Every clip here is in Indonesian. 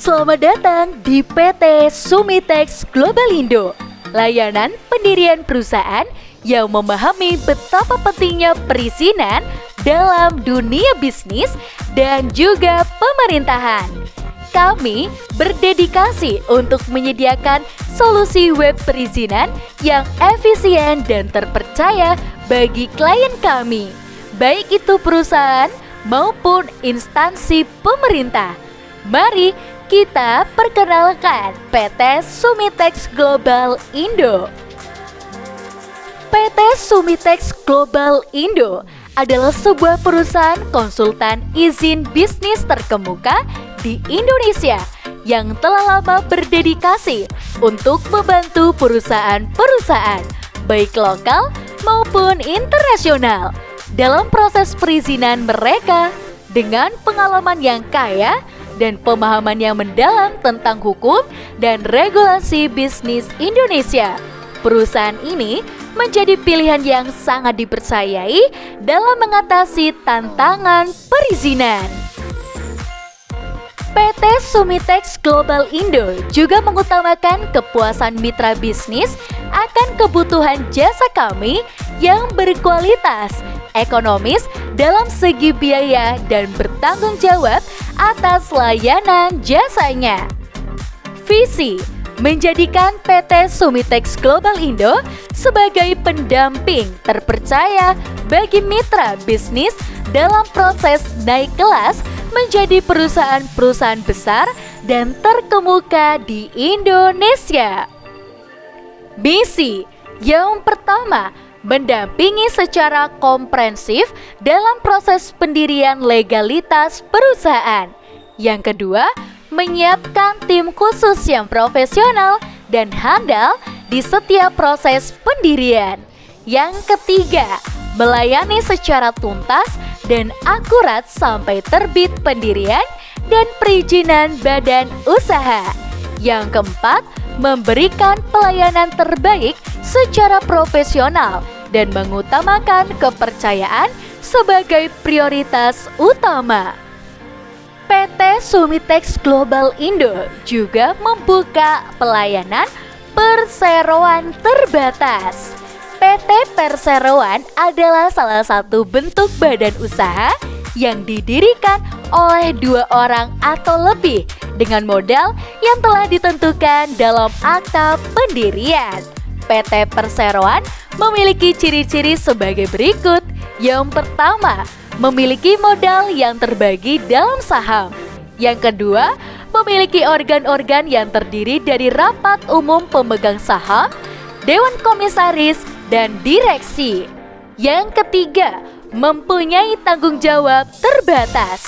Selamat datang di PT Sumitex Global Indo, layanan pendirian perusahaan yang memahami betapa pentingnya perizinan dalam dunia bisnis dan juga pemerintahan. Kami berdedikasi untuk menyediakan solusi web perizinan yang efisien dan terpercaya bagi klien kami, baik itu perusahaan maupun instansi pemerintah. Mari kita perkenalkan PT Sumitex Global Indo. PT Sumitex Global Indo adalah sebuah perusahaan konsultan izin bisnis terkemuka di Indonesia yang telah lama berdedikasi untuk membantu perusahaan-perusahaan baik lokal maupun internasional dalam proses perizinan mereka. Dengan pengalaman yang kaya dan pemahaman yang mendalam tentang hukum dan regulasi bisnis Indonesia, perusahaan ini menjadi pilihan yang sangat dipercayai dalam mengatasi tantangan perizinan. PT Sumitex Global Indo juga mengutamakan kepuasan mitra bisnis akan kebutuhan jasa kami yang berkualitas, ekonomis dalam segi biaya dan bertanggung jawab atas layanan jasanya. Visi menjadikan PT Sumitex Global Indo sebagai pendamping terpercaya bagi mitra bisnis dalam proses naik kelas menjadi perusahaan-perusahaan besar dan terkemuka di Indonesia. Misi yang pertama, mendampingi secara komprehensif dalam proses pendirian legalitas perusahaan. Yang kedua, menyiapkan tim khusus yang profesional dan handal di setiap proses pendirian. Yang ketiga, melayani secara tuntas dan akurat sampai terbit pendirian dan perizinan badan usaha. Yang keempat, memberikan pelayanan terbaik secara profesional dan mengutamakan kepercayaan sebagai prioritas utama. PT Sumitex Global Indo juga membuka pelayanan perseroan terbatas. PT Perseroan adalah salah satu bentuk badan usaha yang didirikan oleh 2 orang atau lebih dengan modal yang telah ditentukan dalam akta pendirian. PT Perseroan memiliki ciri-ciri sebagai berikut. Yang pertama, memiliki modal yang terbagi dalam saham. Yang kedua, memiliki organ-organ yang terdiri dari rapat umum pemegang saham, dewan komisaris, dan direksi. Yang ketiga, mempunyai tanggung jawab terbatas.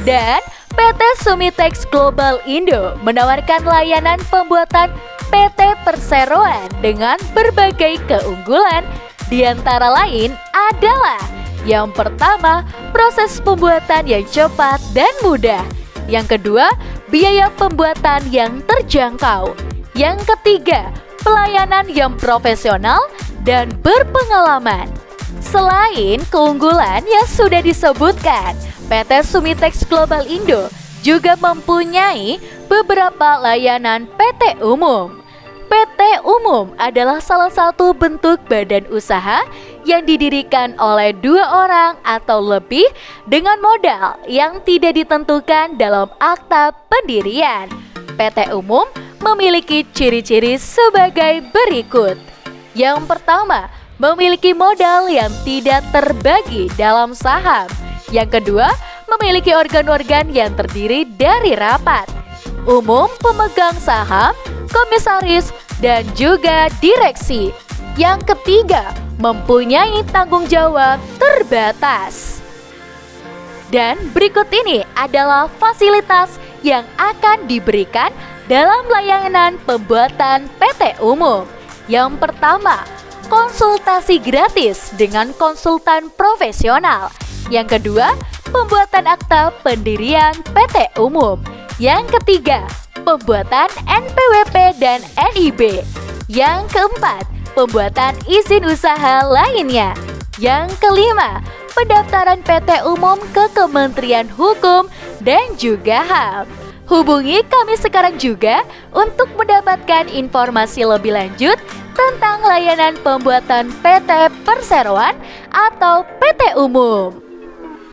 Dan PT Sumitex Global Indo menawarkan layanan pembuatan PT Perseroan dengan berbagai keunggulan. Di antara lain adalah: yang pertama, proses pembuatan yang cepat dan mudah. Yang kedua, biaya pembuatan yang terjangkau. Yang ketiga, pelayanan yang profesional dan berpengalaman. Selain keunggulan yang sudah disebutkan, PT Sumitex Global Indo juga mempunyai beberapa layanan PT Umum. PT Umum adalah salah satu bentuk badan usaha yang didirikan oleh 2 orang atau lebih dengan modal yang tidak ditentukan dalam akta pendirian. PT Umum memiliki ciri-ciri sebagai berikut. Yang pertama, memiliki modal yang tidak terbagi dalam saham. Yang kedua, memiliki organ-organ yang terdiri dari rapat umum, pemegang saham, komisaris, dan juga direksi. Yang ketiga, mempunyai tanggung jawab terbatas. Dan berikut ini adalah fasilitas yang akan diberikan dalam layanan pembuatan PT Umum. Yang pertama, konsultasi gratis dengan konsultan profesional. Yang kedua, pembuatan akta pendirian PT Umum. Yang ketiga, pembuatan NPWP dan NIB. Yang keempat, pembuatan izin usaha lainnya. Yang kelima, pendaftaran PT Umum ke Kementerian Hukum dan juga HAM. Hubungi kami sekarang juga untuk mendapatkan informasi lebih lanjut tentang layanan pembuatan PT Perseroan atau PT Umum.